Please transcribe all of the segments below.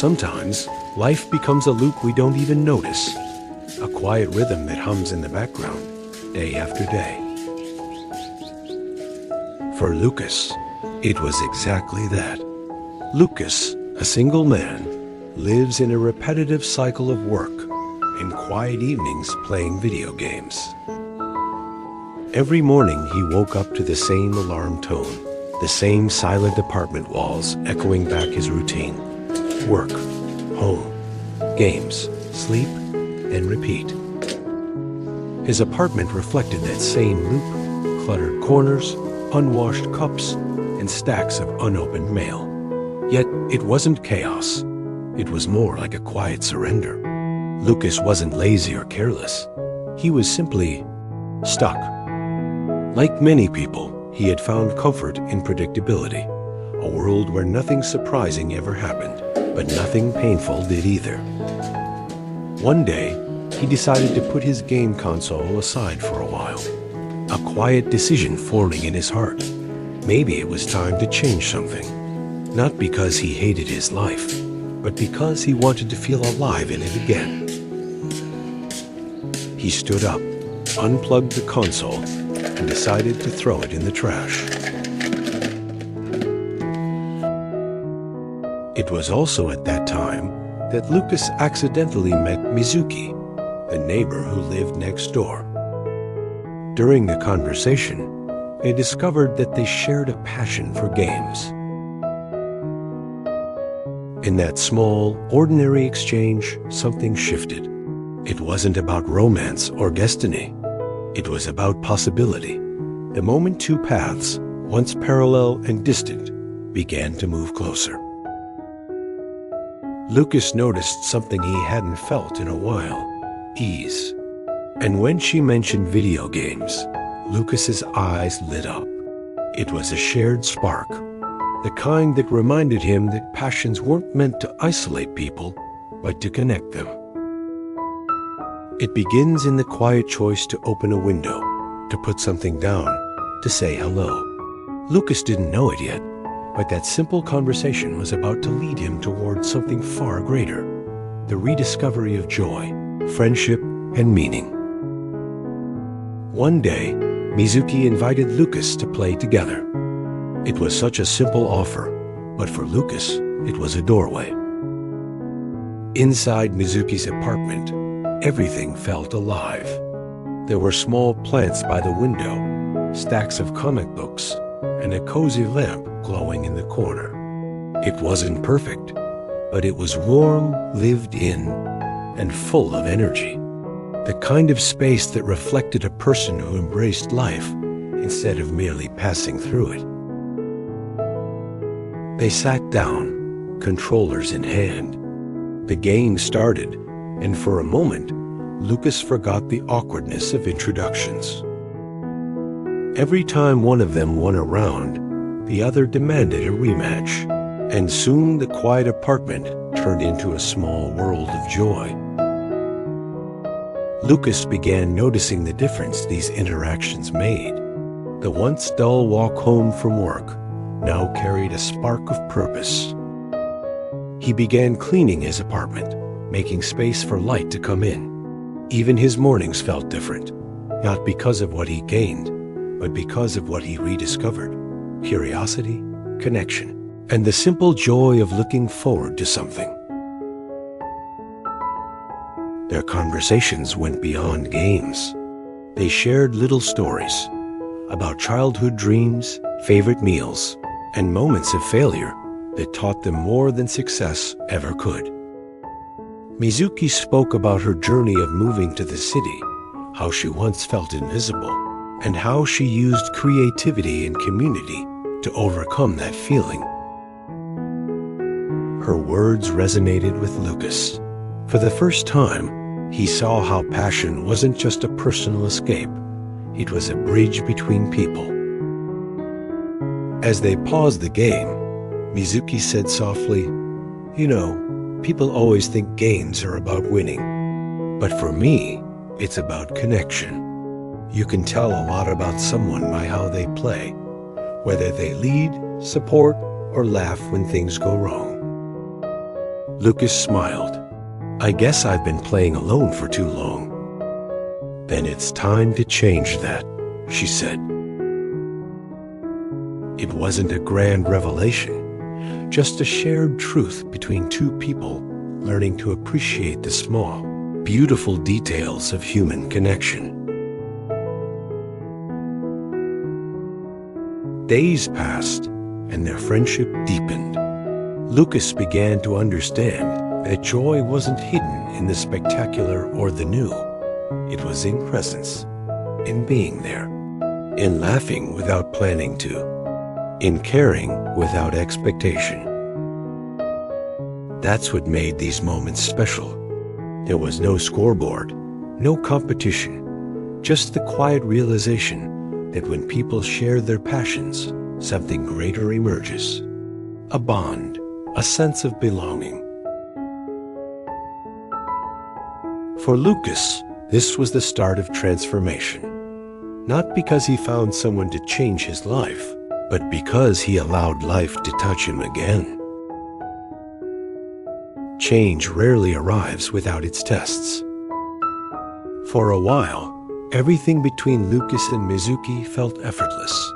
Sometimes, life becomes a loop we don't even notice, a quiet rhythm that hums in the background, day after day. For Lucas, it was exactly that. Lucas, a single man, lives in a repetitive cycle of work and quiet evenings playing video games. Every morning he woke up to the same alarm tone, the same silent apartment walls echoing back his routine. Work, home, games, sleep, and repeat. His apartment reflected that same loop, cluttered corners, unwashed cups, and stacks of unopened mail. Yet it wasn't chaos. It was more like a quiet surrender. Lucas wasn't lazy or careless. He was simply stuck. Like many people, he had found comfort in predictability, a world where nothing surprising ever happened, but nothing painful did either. One day, he decided to put his game console aside for a while, a quiet decision forming in his heart. Maybe it was time to change something, not because he hated his life, but because he wanted to feel alive in it again. He stood up, unplugged the console, and decided to throw it in the trash. It was also at that time that Lucas accidentally met Mizuki, the neighbor who lived next door. During the conversation, they discovered that they shared a passion for games. In that small, ordinary exchange, something shifted. It wasn't about romance or destiny. It was about possibility. The moment two paths, once parallel and distant, began to move closer. Lucas noticed something he hadn't felt in a while: ease. And when she mentioned video games, Lucas's eyes lit up. It was a shared spark, the kind that reminded him that passions weren't meant to isolate people, but to connect them. It begins in the quiet choice to open a window, to put something down, to say hello. Lucas didn't know it yet, but that simple conversation was about to lead him toward something far greater: the rediscovery of joy, friendship, and meaning. One day, Mizuki invited Lucas to play together. It was such a simple offer, but for Lucas, it was a doorway. Inside Mizuki's apartment, everything felt alive. There were small plants by the window, stacks of comic books, and a cozy lamp glowing in the corner. It wasn't perfect, but it was warm, lived in, and full of energy. The kind of space that reflected a person who embraced life instead of merely passing through it. They sat down, controllers in hand. The game started, and for a moment, Lucas forgot the awkwardness of introductions. Every time one of them won a round, the other demanded a rematch, and soon the quiet apartment turned into a small world of joy. Lucas began noticing the difference these interactions made. The once dull walk home from work now carried a spark of purpose. He began cleaning his apartment, making space for light to come in. Even his mornings felt different, not because of what he gained, but because of what he rediscovered: curiosity, connection, and the simple joy of looking forward to something. Their conversations went beyond games. They shared little stories about childhood dreams, favorite meals, and moments of failure that taught them more than success ever could. Mizuki spoke about her journey of moving to the city, how she once felt invisible, and how she used creativity and community to overcome that feeling. Her words resonated with Lucas. For the first time, he saw how passion wasn't just a personal escape. It was a bridge between people. As they paused the game, Mizuki said softly, "You know, people always think games are about winning. But for me, it's about connection. You can tell a lot about someone by how they play, whether they lead, support, or laugh when things go wrong." Lucas smiled. I guess I've been playing alone for too long. Then it's time to change that, she said. It wasn't a grand revelation, just a shared truth between two people learning to appreciate the small, beautiful details of human connection. Days passed, and their friendship deepened. Lucas began to understand that joy wasn't hidden in the spectacular or the new. It was in presence, in being there, in laughing without planning to, in caring without expectation. That's what made these moments special. There was no scoreboard, no competition, just the quiet realization that when people share their passions, something greater emerges. A bond, a sense of belonging. For Lucas, this was the start of transformation. Not because he found someone to change his life, but because he allowed life to touch him again. Change rarely arrives without its tests. For a while, everything between Lucas and Mizuki felt effortless.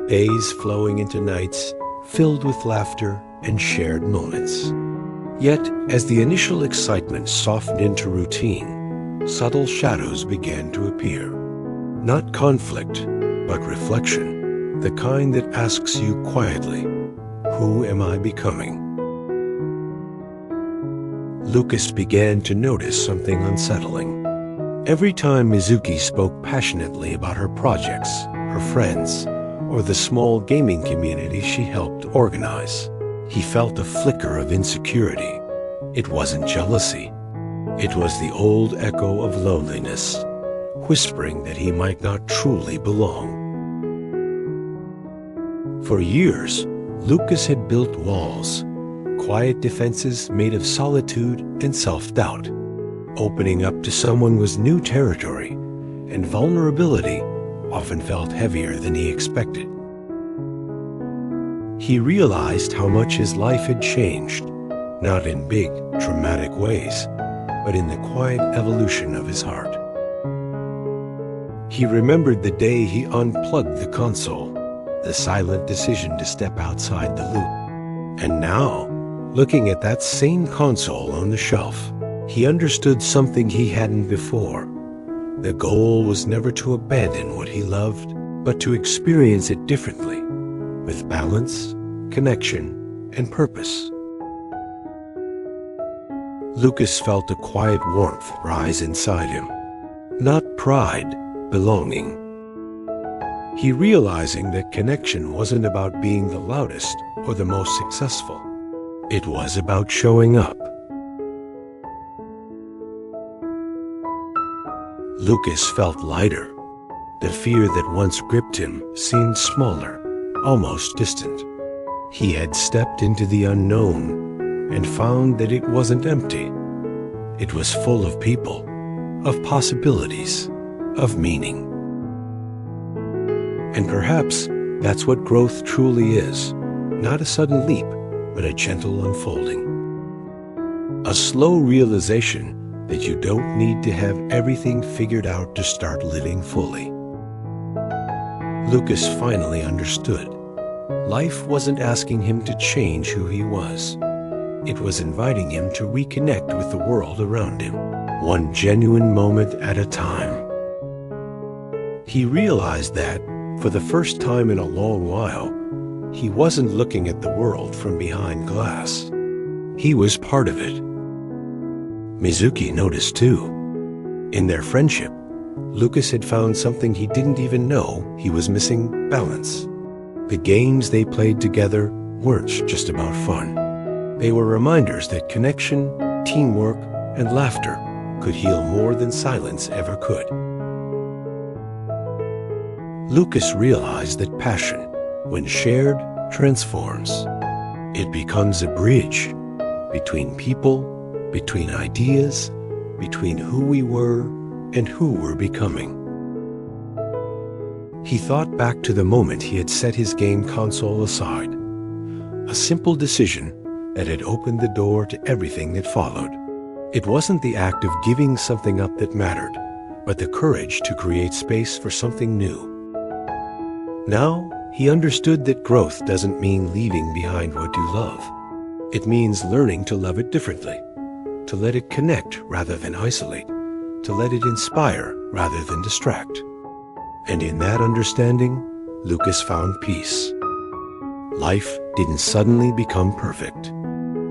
Days flowing into nights, filled with laughter and shared moments. Yet, as the initial excitement softened into routine, subtle shadows began to appear. Not conflict, but reflection, the kind that asks you quietly, who am I becoming? Lucas began to notice something unsettling. Every time Mizuki spoke passionately about her projects, her friends, or the small gaming community she helped organize, he felt a flicker of insecurity. It wasn't jealousy. It was the old echo of loneliness, whispering that he might not truly belong. For years, Lucas had built walls, quiet defenses made of solitude and self-doubt. Opening up to someone was new territory, and vulnerability often felt heavier than he expected. He realized how much his life had changed, not in big, dramatic ways, but in the quiet evolution of his heart. He remembered the day he unplugged the console, the silent decision to step outside the loop. And now, looking at that same console on the shelf, he understood something he hadn't before. The goal was never to abandon what he loved, but to experience it differently, with balance, connection, and purpose. Lucas felt a quiet warmth rise inside him. Not pride, belonging. He realizing that connection wasn't about being the loudest or the most successful. It was about showing up. Lucas felt lighter. The fear that once gripped him seemed smaller, almost distant. He had stepped into the unknown and found that it wasn't empty. It was full of people, of possibilities, of meaning. And perhaps that's what growth truly is, not a sudden leap, but a gentle unfolding. A slow realization that you don't need to have everything figured out to start living fully. Lucas finally understood. Life wasn't asking him to change who he was. It was inviting him to reconnect with the world around him, one genuine moment at a time. He realized that, for the first time in a long while, he wasn't looking at the world from behind glass. He was part of it. Mizuki noticed too. In their friendship, Lucas had found something he didn't even know he was missing: balance. The games they played together weren't just about fun. They were reminders that connection, teamwork, and laughter could heal more than silence ever could. Lucas realized that passion, when shared, transforms. It becomes a bridge between people, between ideas, between who we were and who we're becoming. He thought back to the moment he had set his game console aside. A simple decision, that had opened the door to everything that followed. It wasn't the act of giving something up that mattered, but the courage to create space for something new. Now, he understood that growth doesn't mean leaving behind what you love. It means learning to love it differently, to let it connect rather than isolate, to let it inspire rather than distract. And in that understanding, Lucas found peace. Life didn't suddenly become perfect.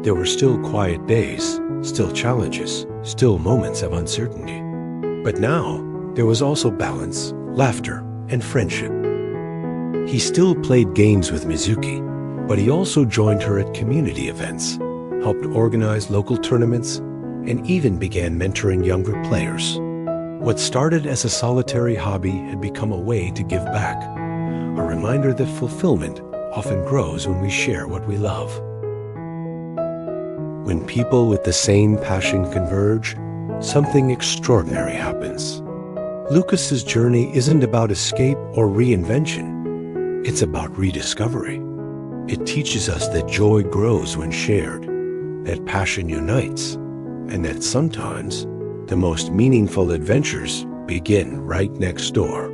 There were still quiet days, still challenges, still moments of uncertainty. But now, there was also balance, laughter, and friendship. He still played games with Mizuki, but he also joined her at community events, helped organize local tournaments, and even began mentoring younger players. What started as a solitary hobby had become a way to give back, a reminder that fulfillment often grows when we share what we love. When people with the same passion converge, something extraordinary happens. Lucas's journey isn't about escape or reinvention. It's about rediscovery. It teaches us that joy grows when shared, that passion unites, and that sometimes the most meaningful adventures begin right next door.